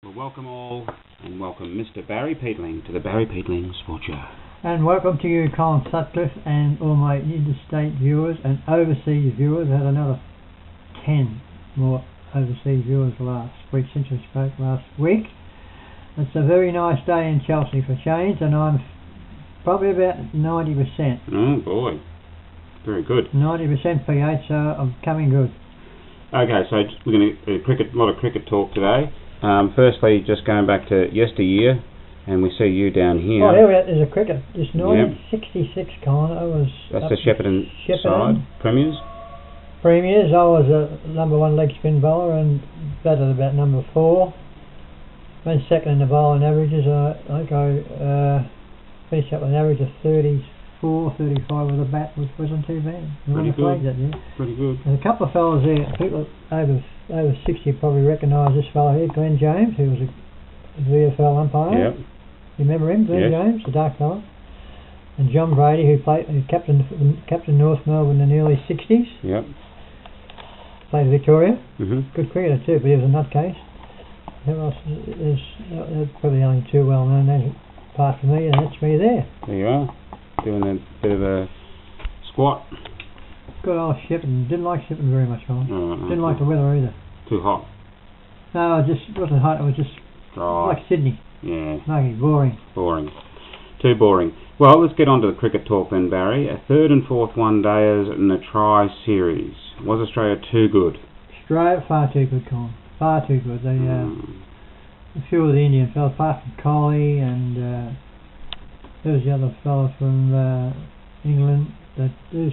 Well, welcome all, and welcome Mr. Barry Peatling to the Barry Peatling Sport Show. And welcome to you, Colin Sutcliffe, and all my interstate viewers and overseas viewers. I had another 10 more overseas viewers last week since we spoke last week. It's a very nice day in Chelsea for change, and I'm probably about 90%. Oh boy, very good. 90% pH, so I'm coming good. Okay, so we're going to do a lot of cricket talk today. Firstly, just going back to yesteryear, and we see you down here. Oh, there we are. There's a cricket. It's 1966, Colin. I was. That's the Shepparton side. Premiers. I was a #1 leg spin bowler and batted about #4. Went second in the bowling averages. I think I finished up with an average of 34, 35 with a bat, which wasn't too bad. Pretty good. That, yeah. Pretty good. There's a couple of fellas there. People over 60 probably recognise this fellow here, Glenn James, who was a VFL umpire. Yep. You remember him, Glenn James, the dark fellow? And John Brady, who captain North Melbourne in the early 60s. Yep. Played Victoria. Mm-hmm. Good cricketer too, but he was a nutcase. Who else? There's probably only two well known names apart from me, and that's me there. There you are, doing a bit of a squat. Good old Shepparton. Didn't like Shepparton very much, Colin. Didn't like the weather either. Too hot. No, it wasn't hot. It was just like Sydney. Yeah. Muggy, boring. Boring. Too boring. Well, let's get on to the cricket talk then, Barry. A third and fourth one-dayers in the Tri-Series. Was Australia too good? Australia, far too good, Colin. Far too good. They, a few of the Indian fellas, apart from Kohli, and there was the other fella from England. There's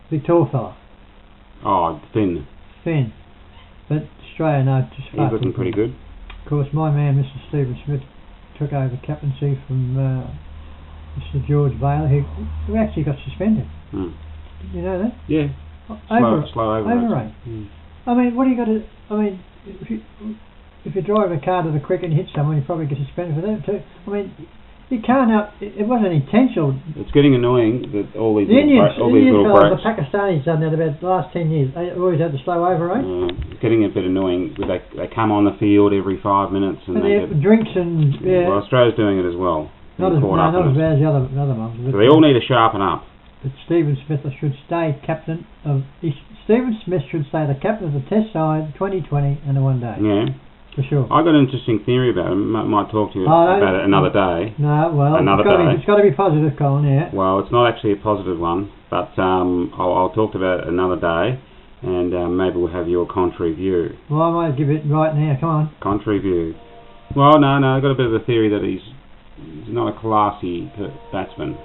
big tall fella. Oh, Finn. But Australia, no, just far. He's looking pretty good. Of course, my man, Mr. Stephen Smith, took over captaincy from Mr. George Baylor, who actually got suspended. Did you know that? Yeah. Slow overrate. I mean, what do you got to? I mean, if you drive a car to the cricket and hit someone, you probably get suspended for that too. I mean, you can't out. It wasn't intentional. It's getting annoying that all these Indian little breaks. The Pakistanis done that about the last 10 years. They always had the slow overrate. It's getting a bit annoying. They come on the field every 5 minutes and they get drinks and Well, Australia's doing it as well. Not as bad as the other ones. So they all need to sharpen up. But Stephen Smith should stay captain of. Stephen Smith should stay the captain of the Test side, 2020, and the one day. Yeah. For sure. I got an interesting theory about it. Might talk to you about it another day. No, well, it's got to be positive, Colin. Yeah. Well, it's not actually a positive one, but I'll talk about it another day, and maybe we'll have your contrary view. Well, I might give it right now. Come on. Contrary view. Well, no, I got a bit of a theory that he's not a classy batsman.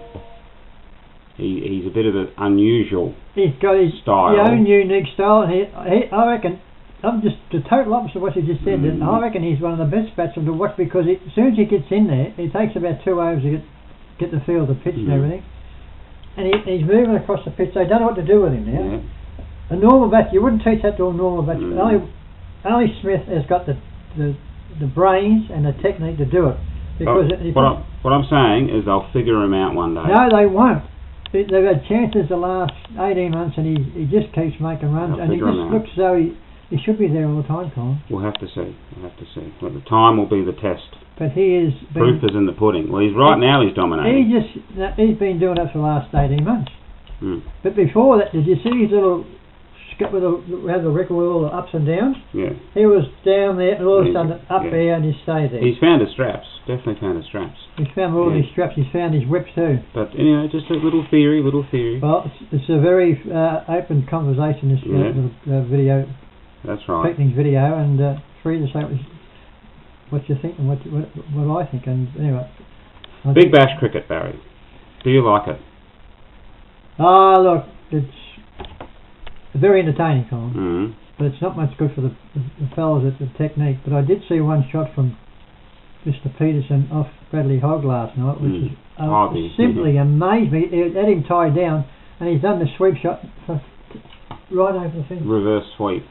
He's a bit of an unusual. He's got his style. Own unique style, and I reckon. I'm just the total opposite of what you just said. I reckon he's one of the best batsmen to watch because as soon as he gets in there, it takes about 2 overs to get the feel of the pitch and everything. And he's moving across the pitch. They don't know what to do with him now. Yeah. A normal batsman, you wouldn't teach that to a normal batsman. Only Smith has got the brains and the technique to do it. Because what I'm saying is they'll figure him out one day. No, they won't. They've had chances the last 18 months, and he just keeps making runs, and he just looks as though he should be there all the time, Colin. We'll have to see. Well, the time will be the test. But he is... Proof is in the pudding. Well, he's dominating. He's been doing it for the last 18 months. But before that, did you see his little... had the record with all the ups and downs? Yeah. He was down there, and all of a sudden up there, and he stayed there. He's found his straps. Definitely found his straps. He's found all his straps. He's found his whips too. But anyway, just a little theory. Well, it's a very open conversation, this video. That's right. Peatling's video, and free to say what you think and what I think. And anyway, Big Bash cricket, Barry. Do you like it? Look, it's very entertaining, Colin. But it's not much good for the fellas at the technique. But I did see one shot from Mr. Peterson off Bradley Hogg last night, which is simply amazed me. It had him tied down, and he's done the sweep shot right over the fence. Reverse sweep.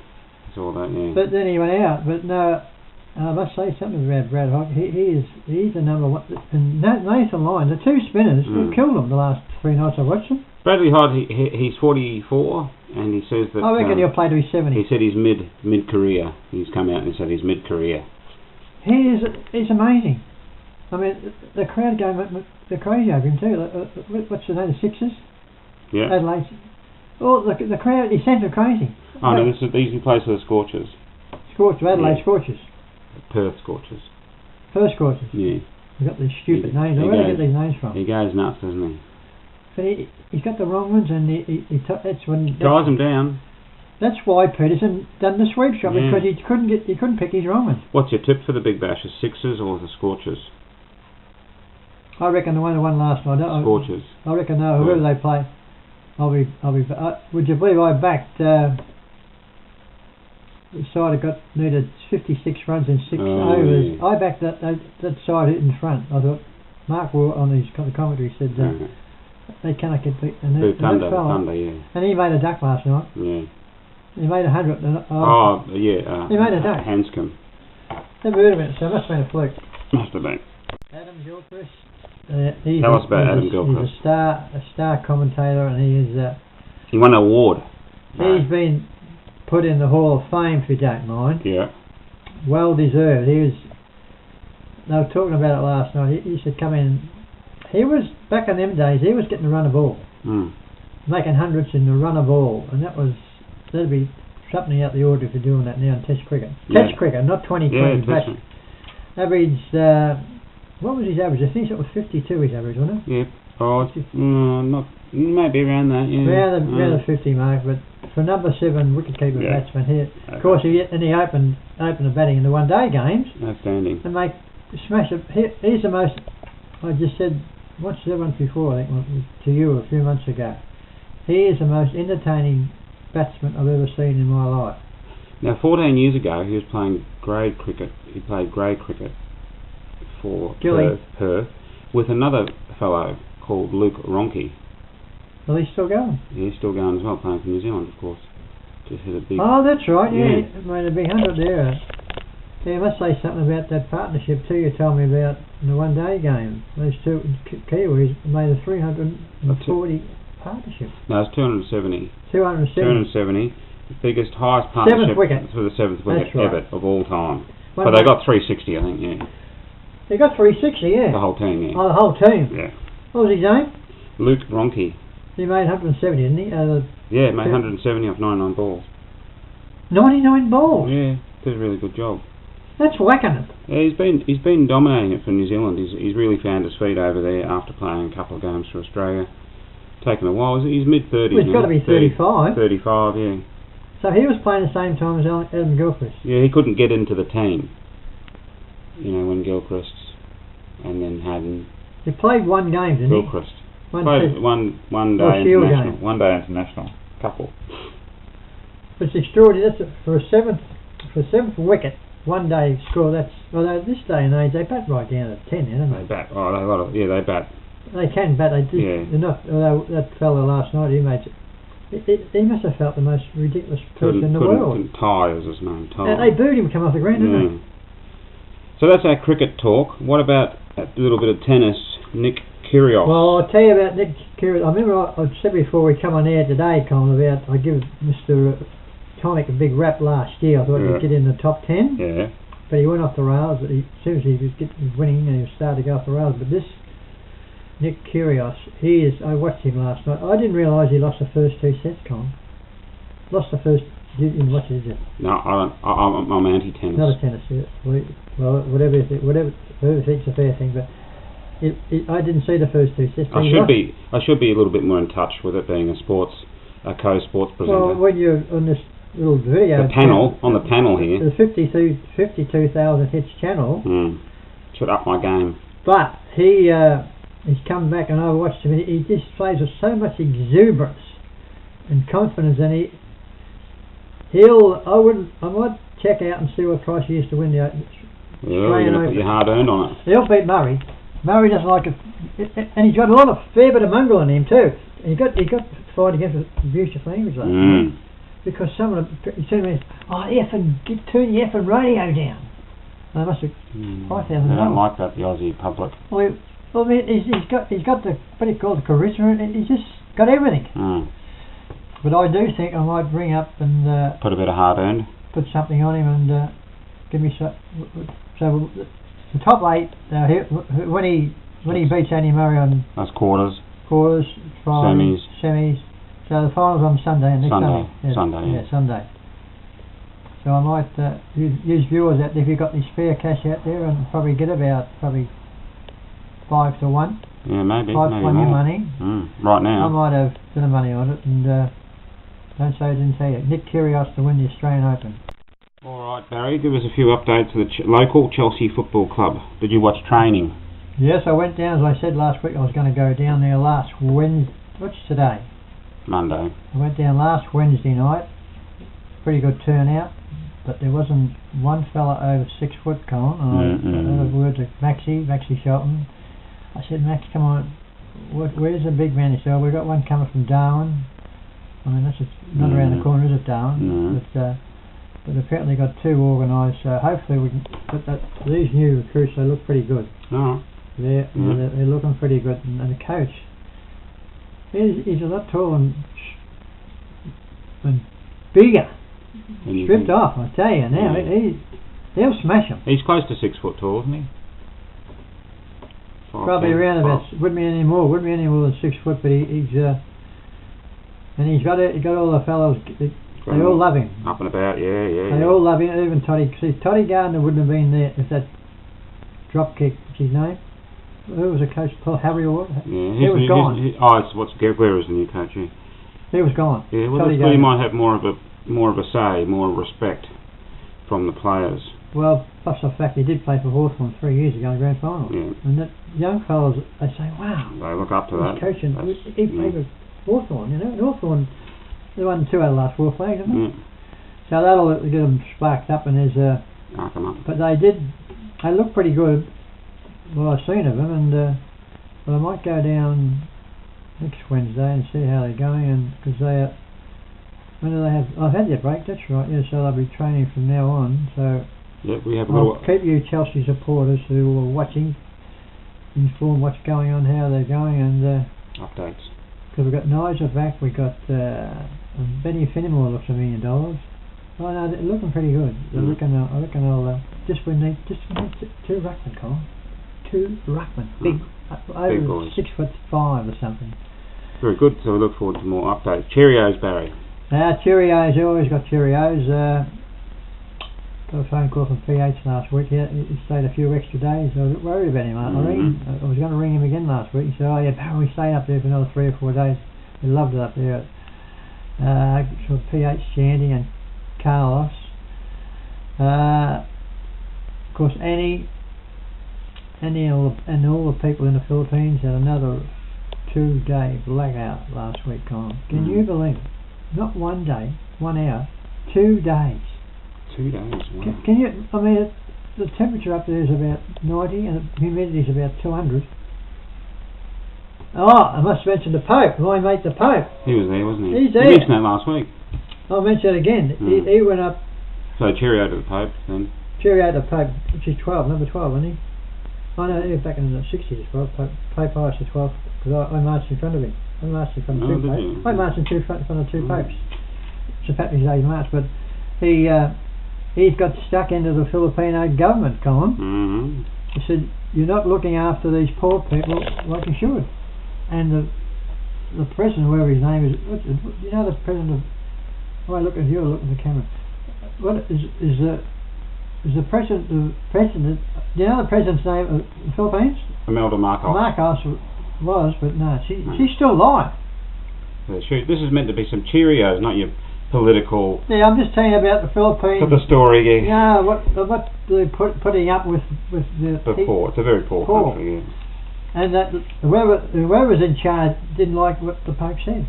All that, yeah. But then he went out. But no, I must say something about Brad Hogg. He's the #1. And Nathan Lyon, the two spinners, who killed him the last 3 nights I watched him. Bradley Hogg, he's 44, and he says that... I reckon he'll play to his 70s. He said he's mid-career. He's come out and said he's mid-career. He's amazing. I mean, the crowd they're crazy over him too. What's the name? The Sixers? Yeah. Adelaide. Oh, the crowd, he sent them crazy. Oh no, he plays for the Scorchers. Adelaide Scorchers. Perth Scorchers. Perth Scorchers. Yeah. He's got these stupid names. Where do they get these names from? He goes nuts, doesn't he? But he's got the wrong ones, and that's when... Ties them down. That's why Peterson done the sweep shot, because he couldn't pick his wrong ones. What's your tip for the Big Bash? The Sixers or the Scorchers? I reckon the one who won last night. Scorchers. I reckon whoever they play. Would you believe I backed the side that needed 56 runs in 6 overs. Yeah. I backed that side in front. I thought Mark Wall on his commentary said they cannot get beat. And Thunder, yeah. And he made a duck last night. Yeah. He made 100. He made a duck. Hanscom. Never heard of it, so it must have been a fluke. Must have been. Adam Gilchrist. Tell us about Adam Gilchrist. He's a star commentator, and he won an award. He's been put in the Hall of Fame, if you don't mind. Yeah. Well deserved. They were talking about it last night. He should come in. He was, back in them days, he was getting the run of ball. Making hundreds in the run of ball, and that'd be something out the order if you're doing that now in Test cricket. Test cricket, not 2020. Average. What was his average? I think it was 52 his average, wasn't it? Yeah. Oh, not maybe around that. Yeah. Around the 50 mark, but for number 7 wicketkeeper batsman here, of course he opened the batting in the one-day games. Outstanding. And smash it. He's the most. I just said once before, I think, to you a few months ago. He is the most entertaining batsman I've ever seen in my life. Now, 14 years ago, he was playing grade cricket. He played grade cricket for Perth with another fellow called Luke Ronke. Well, he's still going. Yeah, he's still going as well, playing for New Zealand, of course. Just hit a big... Oh, that's right, yeah. Made a big 100 there. Yeah, I must say something about that partnership too you told me about in the one-day game. Those two Kiwis made a 340 partnership. No, it's 270. 270. The biggest, highest partnership for the 7th wicket ever of all time. But they got 360, I think, yeah. They got 360, yeah. The whole team, yeah. Oh, the whole team? Yeah. What was his name? Luke Ronke. He made 170, didn't he? Yeah, made 170 off 99 balls. 99 balls? Yeah, did a really good job. That's whacking it. Yeah, he's been dominating it for New Zealand. He's really found his feet over there after playing a couple of games for Australia. Taken a while. He's mid-30s. Well, he's got to be 35. 35, yeah. So he was playing the same time as Adam Gilchrist. Yeah, he couldn't get into the team. You know, when Gilchrist and then Haddon. He played one game, didn't Gilchrist. Played one day international. One day international. Couple. But it's extraordinary. That's for a seventh wicket, one day score. Although this day and age they bat right down at 10, don't they? They bat. Oh, they bat. They can bat. They do. Yeah. They're not. Although that fella last night, he must have felt the most ridiculous person in the world. Ty is his name. Ty. They booed him come off the ground, didn't they? So that's our cricket talk. What about a little bit of tennis? Nick Kyrgios. Well, I'll tell you about Nick Kyrgios. I remember I said before we come on air today, Colin, about I give Mr. Tomic a big rap last year. I thought he'd get in the top 10. Yeah. But he went off the rails. As soon as he was winning, and he started to go off the rails. But this Nick Kyrgios, I watched him last night. I didn't realise he lost the first 2 sets, Colin. Lost the first. You didn't watch it, did you? No, I'm anti-tennis. Not a tennis. Well, whatever thinks a fair thing, but I didn't see the first 2 sets. I should be a little bit more in touch with it, being a co-sports presenter. Well, when you're on this little video, on the panel here, the 52,000 hits channel, should up my game. But he's come back, and I watched him. And he just plays with so much exuberance and confidence, and I might check out and see what price he used to win the Australian Open. Put your hard earned on it. He'll beat Murray. Murray doesn't like it, and he's got a fair bit of mongrel in him too. And he got to fight against abuse of language like that. Because some of them, he said to me, turn the effing radio down. And they must have $5,000. They don't like that, the Aussie public. Well, he's got the what do you call the charisma, and he's just got everything. But I do think I might bring up and put a bit of hard earned. Put something on him and give me so the top 8. When he beats Andy Murray on That's quarters, finals, semis. So the finals on Sunday and next Sunday. Yeah. Sunday. So I might use viewers out there if you've got any spare cash out there and probably get about 5 to 1. Yeah, maybe 5 to 1 your money. Right now. I might have a bit of money on it, and don't say I didn't tell you. Nick Kyrgios to win the Australian Open. Alright Barry, give us a few updates of the local Chelsea Football Club. Did you watch training? Yes, I went down, as I said last week, I was going to go down there last Wednesday. What's today? Monday. I went down last Wednesday night. Pretty good turnout, but there wasn't one fella over 6 foot, Colin. I heard the words of Maxie Shelton. I said, Max, come on, where's the big man? He said, we've got one coming from Darwin. I mean, that's just not around the corner, is it, Darwin? But apparently got 2 organised, so hopefully we can put these new recruits, they look pretty good. They're looking pretty good, and the coach, he's a lot taller and bigger, stripped off, I tell you now. He'll smash him. He's close to 6 foot tall, isn't he? Probably around about, wouldn't be any more than 6 foot, but he's and he's got all the fellows, they all love him. Up and about, yeah. They all love him, even Toddy. See, Toddy Gardner wouldn't have been there if that drop kick, what's his name? Who was the coach? Paul Harry or what? Yeah, he was gone. Where is the new coach? Yeah. He was gone. Yeah, well, he might have more of a say, more respect from the players. Well, plus the fact he did play for Hawthorn 3 years ago in the grand final. Yeah. And that young fellas, they say, wow. They look up to that. Coaching, he played with Hawthorn, you know. And Hawthorn, they won 2 out of the last 4 flags, haven't they? So that'll get them sparked up, and there's but they look pretty good, what I've seen of them, and but I might go down next Wednesday and see how they're going, and because when do they have? I've had their break, that's right. Yeah, so they'll be training from now on. So we have I'll keep you Chelsea supporters who are watching informed what's going on, how they're going, and updates. Because we've got Nigel back, we've got Benny Finnemore looks $1 million. Oh no, they're looking pretty good. I reckon I'll just we need 2 ruckmen, Colin. 2 ruckmen, big over 6'5" or something. Very good. So we look forward to more updates. Cheerios, Barry. Cheerios. I always got Cheerios. Got a phone call from PH last week. He stayed a few extra days. I was worried about him. I was going to ring him again last week. He said, "Oh yeah, Barry, we stayed up there for another 3 or 4 days. We loved it up there." So PH, Shandy, and Carlos. Of course, Annie, and all the people in the Philippines had another 2-day blackout last week. Colin, can you believe it? Not 1 day, 1 hour, 2 days. 2 days. Wow. Can you? I mean, the temperature up there is about 90, and the humidity is about 200. Oh, I must mention the Pope. My mate, the Pope. He was there, wasn't he? He's there. You mentioned that last week. I'll mention it again. He went up. So cheerio to the Pope then. Cheerio to the Pope, which is 12, number 12, wasn't he? I know, he was back in the 60s as well. Pope Pius the 12th, because I marched in front of him. I marched in front of 2 popes. I marched in front of 2 popes. St. Patrick's Day march, but he's got stuck into the Filipino government, Colin. He said, "You're not looking after these poor people like you should." And the president, whoever his name is, you know the president of. Oh, I look at you, look at the camera. What is the president? Do you know the president's name of the Philippines? Imelda Marcos. Marcos was, but no, she's still alive. This is meant to be some Cheerios, not your political. Yeah, I'm just telling you about the Philippines. For the story, yeah. Yeah, what they're putting up with the poor. It's a very poor country. Yeah. And that whoever's in charge didn't like what the Pope said.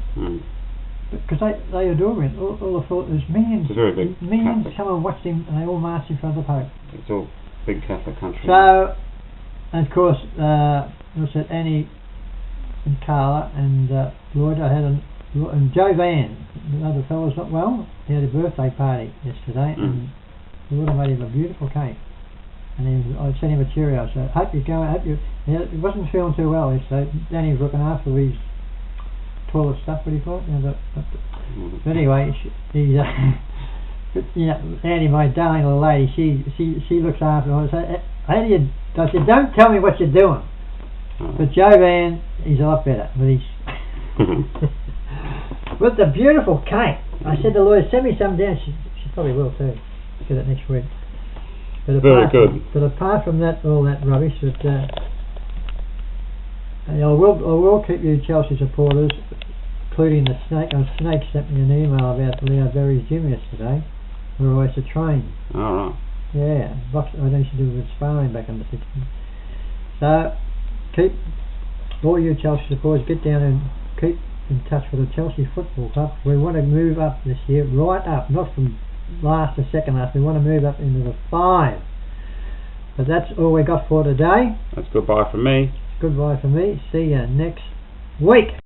Because they adore him. All the there's millions. It's a very big millions Catholic. come and watch him, and they all march in front of the Pope. It's all big Catholic country. So, and of course, Annie and Carla and Lloyd. I had and Joe Van, another fellow's not well. He had a birthday party yesterday, and Lloyd made him a beautiful cake. And I sent him a Cheerio. So hope you're going. He wasn't feeling too well yesterday. Danny was looking after his toilet stuff. What do you call it? But anyway, he's you know, Annie, my darling little lady, she looks after him. I say, how do you? I said, don't tell me what you're doing. But Joe Van, he's a lot better. But he's with the beautiful cake. I said to Lloyd, send me some down. She probably will too. Get it next week. But very good. But apart from that, all that rubbish, that I will keep you Chelsea supporters, including the Snake. Snake sent me an email about Leo Berry's gym yesterday, where I used to train. All right. Yeah, I used to do a bit of sparring back in the 60s. So keep all you Chelsea supporters, get down and keep in touch with the Chelsea Football Club. We want to move up this year, right up, not from last to second last. We want to move up into the 5. But that's all we got for today. That's goodbye from me. Goodbye from me. See you next week.